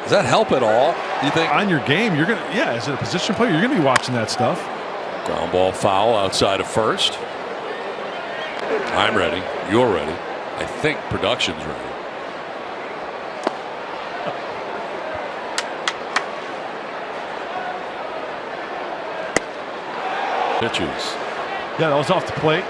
Does that help at all, you think? On your game, you're going to, yeah, as a position player, you're going to be watching that stuff. Ground ball foul outside of first. I'm ready. You're ready. I think production's ready. Pitches. Yeah, that was off the plate.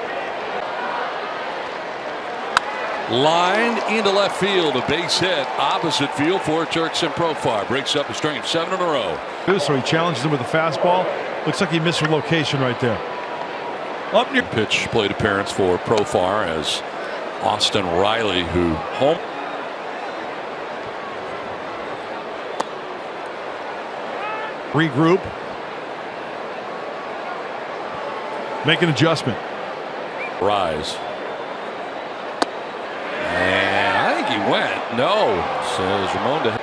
Lined into left field, a base hit, opposite field for Jurickson Profar. Breaks up a string of 7 in a row. So he challenged him with a fastball. Looks like he missed a location right there. Up near pitch plate appearance for Profar as Austin Riley, who home. Regroup. Make an adjustment. Rise. And I think he went. No, says Ramon.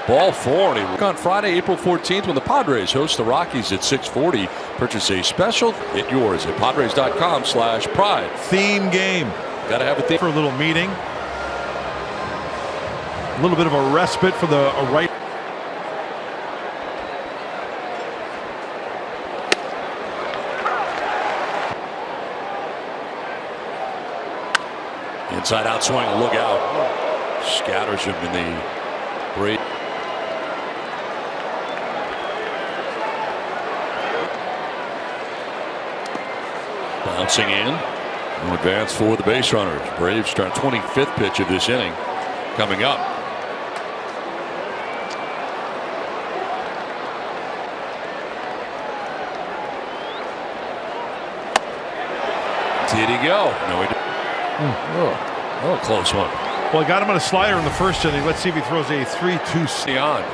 Ball 4. On Friday, April 14th, when the Padres host the Rockies at 6:40. Purchase a special. Hit yours at Padres.com/pride. Theme game. Got to have a theme for a little meeting. A little bit of a respite for the right. Inside out swing, look out. Scatters him in the break. Bouncing in. No advance for the base runners. Braves start 25th pitch of this inning coming up. Did he go? No, he didn't. Oh, close one. Well, I got him on a slider in the first inning. Let's see if he throws a 3-2 on.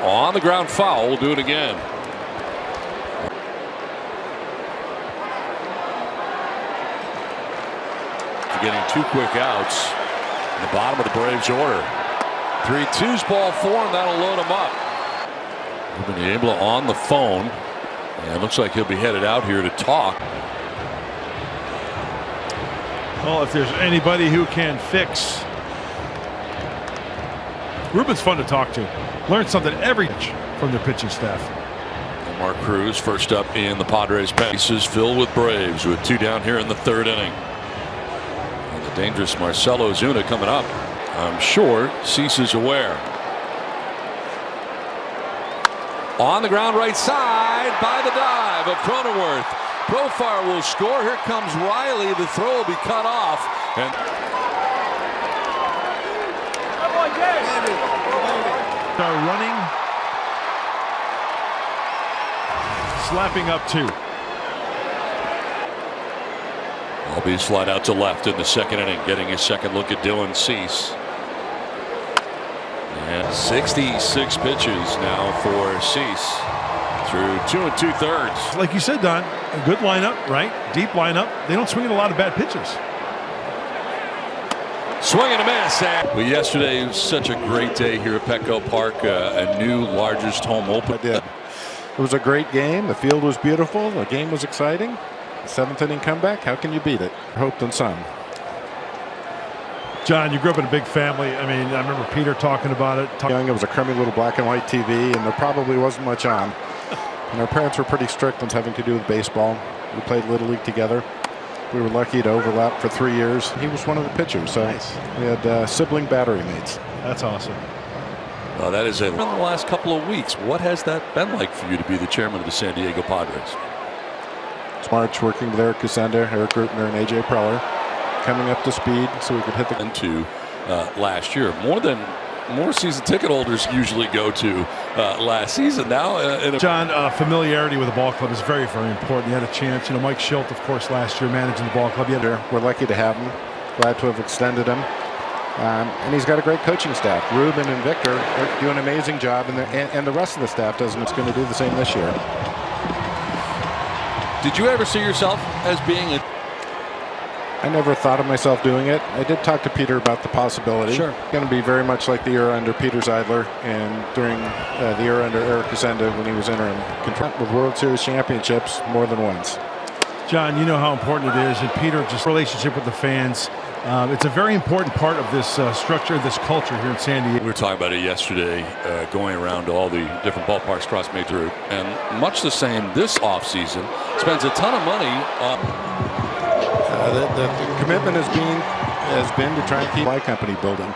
On the ground foul. We'll do it again. Getting 2 quick outs. The bottom of the Braves order. 3-2's ball 4, and that'll load him up. We've been able to on the phone, and looks like he'll be headed out here to talk. Well, if there's anybody who can fix. Ruben's fun to talk to. Learn something every from their pitching staff. And Mark Cruz first up in the Padres bases filled with Braves with 2 down here in the 3rd inning. Dangerous Marcelo Zuna coming up. I'm sure Cease is aware. On the ground right side by the dive of Cronenworth. Profar will score. Here comes Riley. The throw will be cut off. And are running. Slapping up 2. MLB slide out to left in the 2nd inning, getting his second look at Dylan Cease. And 66 pitches now for Cease through 2 2/3. Like you said, Don, a good lineup, right? Deep lineup. They don't swing at a lot of bad pitches. Swing and a miss. Well, yesterday was such a great day here at Petco Park. A new largest home opener. I did. It was a great game. The field was beautiful. The game was exciting. 7th inning comeback. How can you beat it? Hoped and some. John, you grew up in a big family. I mean, I remember Peter talking about it. Young, it was a crummy little black and white TV, and there probably wasn't much on. And our parents were pretty strict on having to do with baseball. We played Little League together. We were lucky to overlap for 3 years. He was one of the pitchers, so nice. We had sibling battery mates. That's awesome. That is in the last couple of weeks. What has that been like for you to be the chairman of the San Diego Padres? It's March working with Eric Kusender, Eric Grutner, and AJ Preller, coming up to speed so we could hit the into last year. More season ticket holders usually go to last season. Now, John, familiarity with the ball club is very, very important. You had a chance. You know, Mike Schilt, of course, last year managing the ball club. We're lucky to have him. Glad to have extended him. And he's got a great coaching staff. Ruben and Victor are doing an amazing job, and the rest of the staff doesn't. It's going to do the same this year. Did you ever see yourself as being I never thought of myself doing it. I did talk to Peter about the possibility. Sure. It's going to be very much like the era under Peter Zeidler and during the era under Eric Kazenda when he was interim control with World Series championships more than once. John, you know how important it is, and Peter, just relationship with the fans. It's a very important part of this structure, this culture here in San Diego. We were talking about it yesterday, going around to all the different ballparks across Major League, and much the same this offseason. Spends a ton of money on. The commitment has been to try and keep my company building.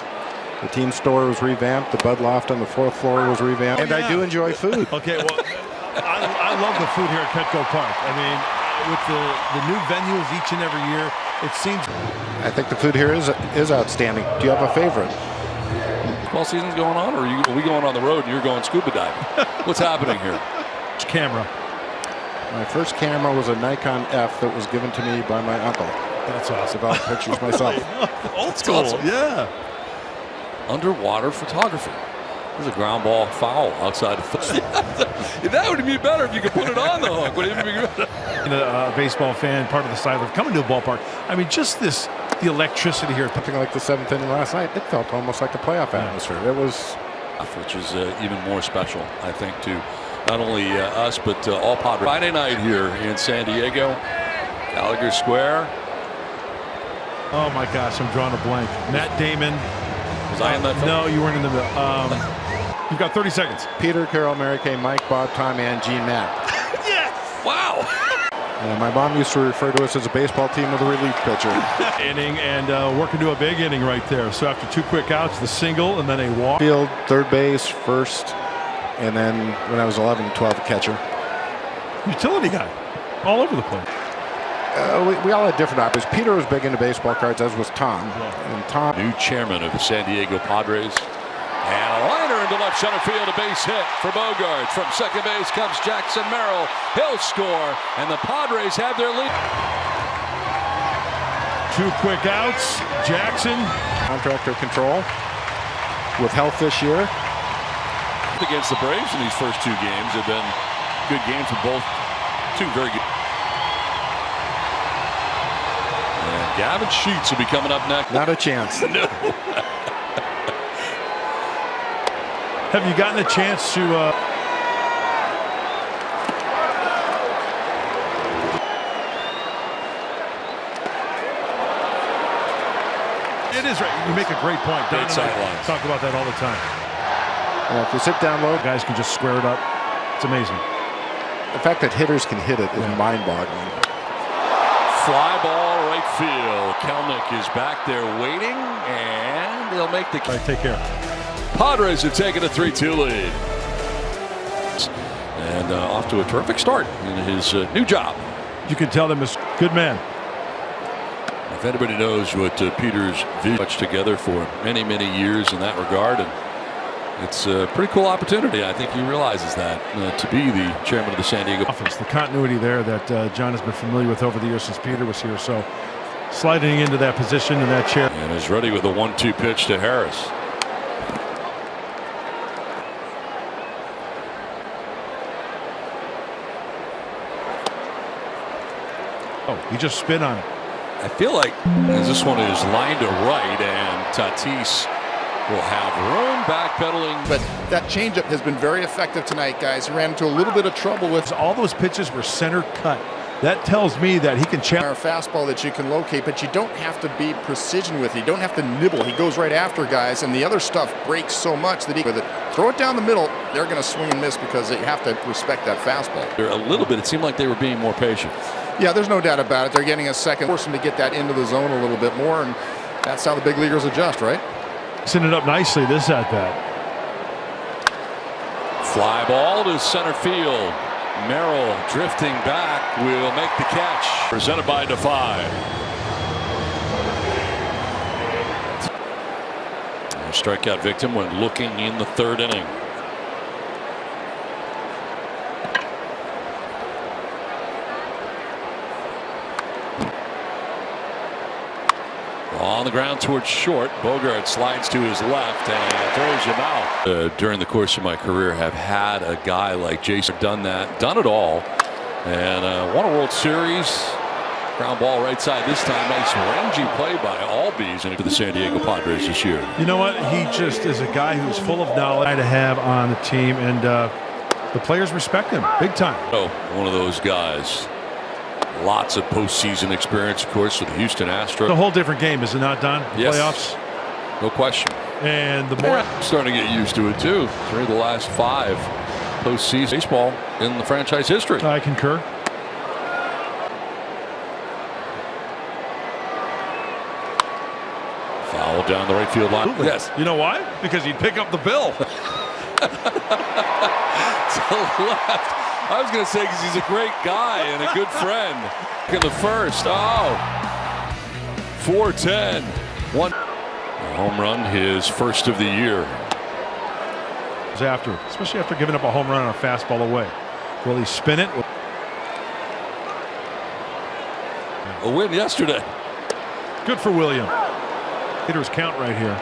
The team store was revamped. The Bud Loft on the 4th floor was revamped. And I do enjoy food. Okay, well, I love the food here at Petco Park. I mean, with the new venues each and every year, it seems. I think the food here is outstanding. Do you have a favorite? Ball season's going on, or are we going on the road and you're going scuba diving? What's happening here? Camera. My first camera was a Nikon F that was given to me by my uncle. That's awesome. Developed pictures myself. Old school. Awesome. Yeah. Underwater photography. There's a ground ball foul outside the foot. That would be better if you could put it on the hook. Would it be good? A baseball fan, part of the side of coming to a ballpark. I mean, just the electricity here. Something like the 7th inning last night. It felt almost like a playoff atmosphere. It was, which is even more special, I think, to not only us but all Padres. Friday night here in San Diego, Gallagher Square. Oh my gosh, I'm drawing a blank. Matt Damon. Was I in that film? No, you weren't in the middle. You've got 30 seconds. Peter, Carol, Mary Kay, Mike, Bob, Tom, and Gene, Matt. Yes! Wow! My mom used to refer to us as a baseball team with a relief pitcher. Inning and working to a big inning right there. So after 2 quick outs, the single and then a walk. Field, third base, first, and then when I was 11, 12, a catcher. Utility guy. All over the place. We all had different options. Peter was big into baseball cards, as was Tom. Yeah. And Tom, New chairman of the San Diego Padres. And a liner into left center field, a base hit for Bogaerts. From second base comes Jackson Merrill. He'll score, and the Padres have their lead. 2 quick outs. Jackson. contractor control with health this year. Against the Braves in these first 2 games have been good games for both. 2 very good. And Gavin Sheets will be coming up next. Not a chance. No. Have you gotten a chance to It is right. You make a great point. Don and I talk about that all the time. If you sit down low, Guys can just square it up. It's amazing. the fact that hitters can hit it is mind-boggling. Fly ball right field. Kelnick is back there waiting, and they'll make the. All right, take care. Padres have taken a 3-2 lead. And off to a terrific start in his new job. You can tell them he's a good man. If anybody knows what Peter's vision much together for many, many years in that regard, and it's a pretty cool opportunity. I think he realizes that to be the chairman of the San Diego. Offense, the continuity there that John has been familiar with over the years since Peter was here. So sliding into that position in that chair. And is ready with a 1-2 pitch to Harris. Oh, he just spit on it. I feel like as this one is lined to right, and Tatis will have room backpedaling. But that changeup has been very effective tonight, guys. He ran into a little bit of trouble with All those pitches were center cut. That tells me that he can challenge. our fastball that you can locate, but you don't have to be precision with it. You don't have to nibble. He goes right after guys, and the other stuff breaks so much that he with it. Throw it down the middle, they're going to swing and miss because they have to respect that fastball. A little bit, it seemed like they were being more patient. Yeah, there's no doubt about it. They're getting a second, force them to get that into the zone a little bit more, and that's how the big leaguers adjust, right? Sending it up nicely this at bat. Fly ball to center field. Merrill drifting back will make the catch. Presented by Defy. A strikeout victim when looking in the 3rd inning. On the ground towards short. Bogaerts slides to his left and throws him out. During the course of my career, have had a guy like Jason done it all, and won a World Series Ground ball right side this time. Nice rangy play by Albies into the San Diego Padres this year. You know what? He just is a guy who's full of knowledge to have on the team, and the players respect him big time. Oh, one of those guys. Lots of postseason experience, of course, with the Houston Astros. It's a whole different game, is it not, Don? Yes. Playoffs. No question. And the more starting to get used to it too. 3 of the last 5 postseason baseball in the franchise history. I concur. Foul down the right field line. Absolutely. Yes. You know why? Because he'd pick up the bill. To the left. I was going to say because he's a great guy and a good friend. In the first. Oh. 4-10. One. A home run, his first of the year. After, especially after giving up a home run on a fastball away. Will he spin it? A win yesterday. Good for William. Hitters count right here.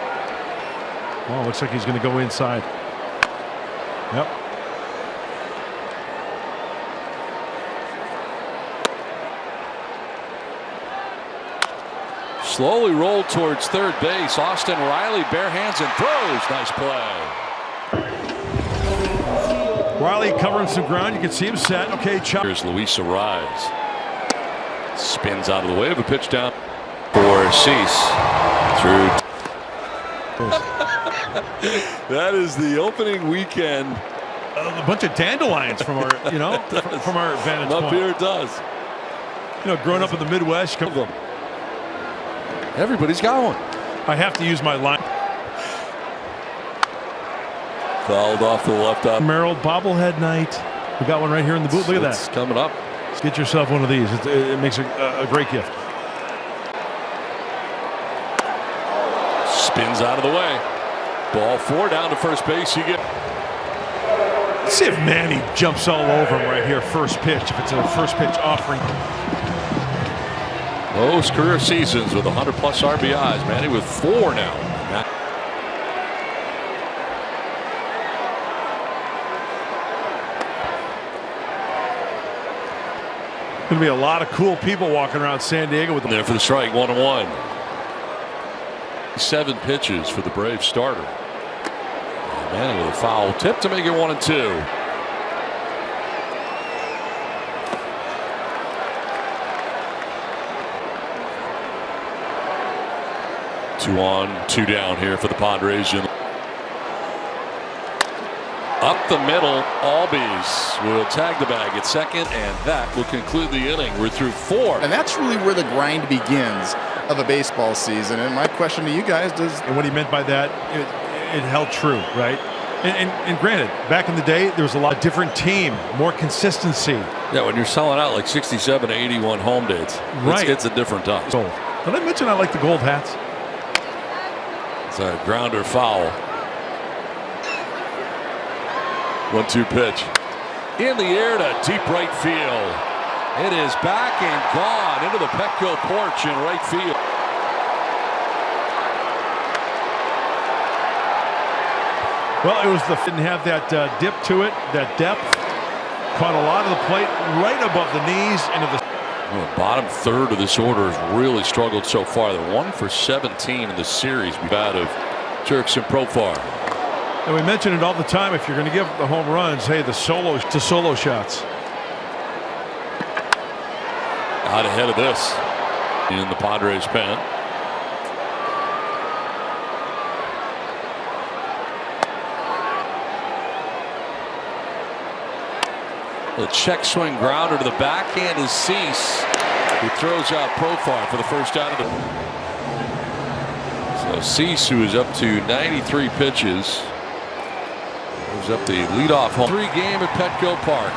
Well, looks like he's going to go inside. Yep. Slowly rolled towards third base. Austin Riley bare hands and throws. Nice play. Riley covering some ground. You can see him set. Okay, chop. Here's Luis Ariz. Spins out of the way of a pitch down for Cease. Through. That is the opening weekend. A bunch of dandelions from our, from our vantage point. Up here it does. Growing up in the Midwest, come them. Everybody's got one. I have to use my line. Fouled off the left eye. Merrill bobblehead night. We got one right here in the booth. Look at that. It's coming up. Let's get yourself one of these. It makes a great gift. Spins out of the way. Ball 4 down to first base. You get. Let's see if Manny jumps all over him right here. First pitch. If it's a first pitch offering. Most career seasons with 100+ RBIs. Manny with 4 now. Going to be a lot of cool people walking around San Diego with them. There for the strike. 1-1. 7 pitches for the Braves starter. And Manny with a foul tip to make it 1-2. Two on, 2 down here for the Padres. Up the middle, Albies will tag the bag at second, and that will conclude the inning. We're through 4. And that's really where the grind begins of a baseball season. And my question to you guys And what he meant by that, it held true, right? And granted, back in the day, there was a lot of different team, more consistency. Yeah, when you're selling out like 67 to 81 home dates, right. It's a different time. Did I mention I like the gold hats? It's a grounder foul. 1-2 pitch. In the air to deep right field. It is back and gone into the Petco porch in right field. Well, it was didn't have that dip to it, that depth. Caught a lot of the plate right above the knees into the. Well, the bottom third of this order has really struggled so far. They're 1 for 17 in the series we've had of Turks and Profar. And we mention it all the time. If you're going to give the home runs, hey, the solo shots. Out ahead of this in the Padres pen. The check swing grounder to the backhand is Cease. He throws out Profar for the first out of the. So Cease, who is up to 93 pitches, goes up the leadoff home. 3 game at Petco Park.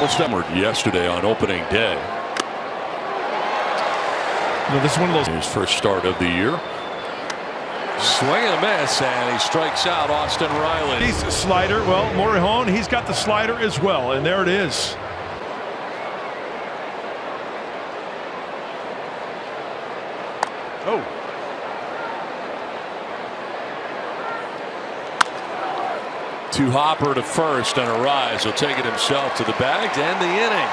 Stemmered yesterday on opening day. This is one of those. His first start of the year. Swing and a miss, and he strikes out Austin Riley. He's a slider. Well, Morihone, he's got the slider as well, and there it is. Oh. To Hopper to first, and Ariz will take it himself to the bag to end the inning.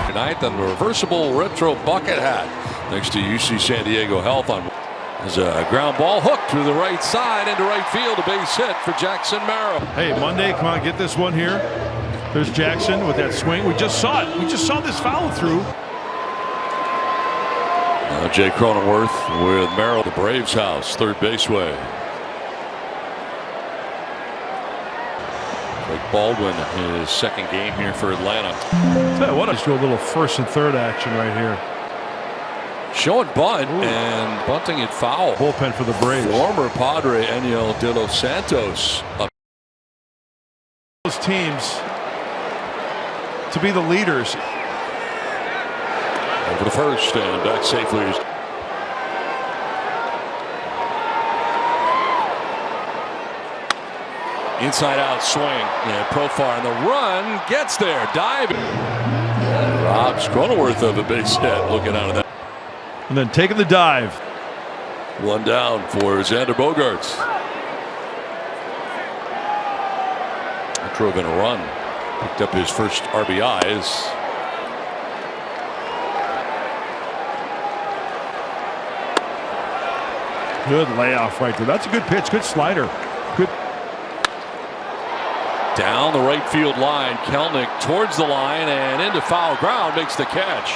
Tonight, the reversible retro bucket hat next to UC San Diego Health on. There's a ground ball hooked through the right side into right field. A base hit for Jackson Merrill. Hey, Monday, come on, get this one here. There's Jackson with that swing. We just saw it. We just saw this follow through. Now Jay Cronenworth with Merrill, the Braves house, third base way. Blake Baldwin, his second game here for Atlanta. What a little first and third action right here. Showing bunt and bunting it foul. Bullpen for the Braves. Former Padre Eniel De Los Santos. Those teams to be the leaders. Over the first and back safely. Inside out swing and Profar, and the run gets there, diving. And robs Cronenworth of a base hit looking out of that. And then taking the dive. One down for Xander Bogaerts. Drove in a run. Picked up his first RBIs. Good layoff right there. That's a good pitch. Good slider. Good. Down the right field line. Kelnick towards the line and into foul ground. Makes the catch.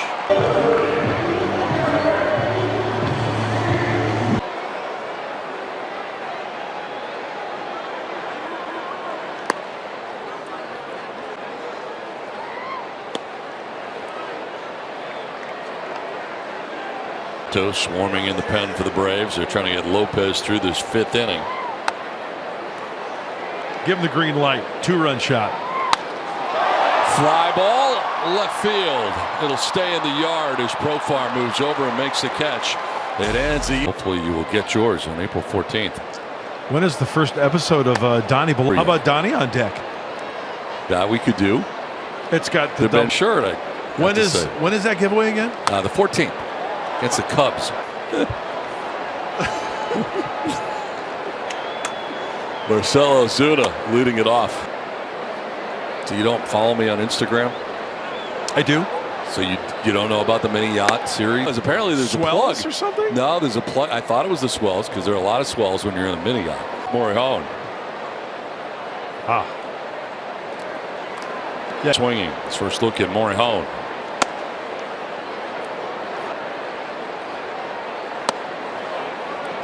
Swarming in the pen for the Braves. They're trying to get Lopez through this fifth inning. Give him the green light. Two-run shot. Fly ball left field. It'll stay in the yard as Profar moves over and makes the catch. It ends the. Hopefully you will get yours on April 14th. When is the first episode of Donnie Below? How about Donnie on deck? That we could do. It's got the Ben shirt. When is that giveaway again? The 14th. Against the Cubs. Marcell Ozuna leading it off. So you don't follow me on Instagram? I do. So you don't know about the mini yacht series? Apparently there's Swells a plug. Or something? No, there's a plug. I thought it was the Swells because there are a lot of swells when you're in a mini yacht. Morihone. Yeah. Swinging. His first look at Morihone.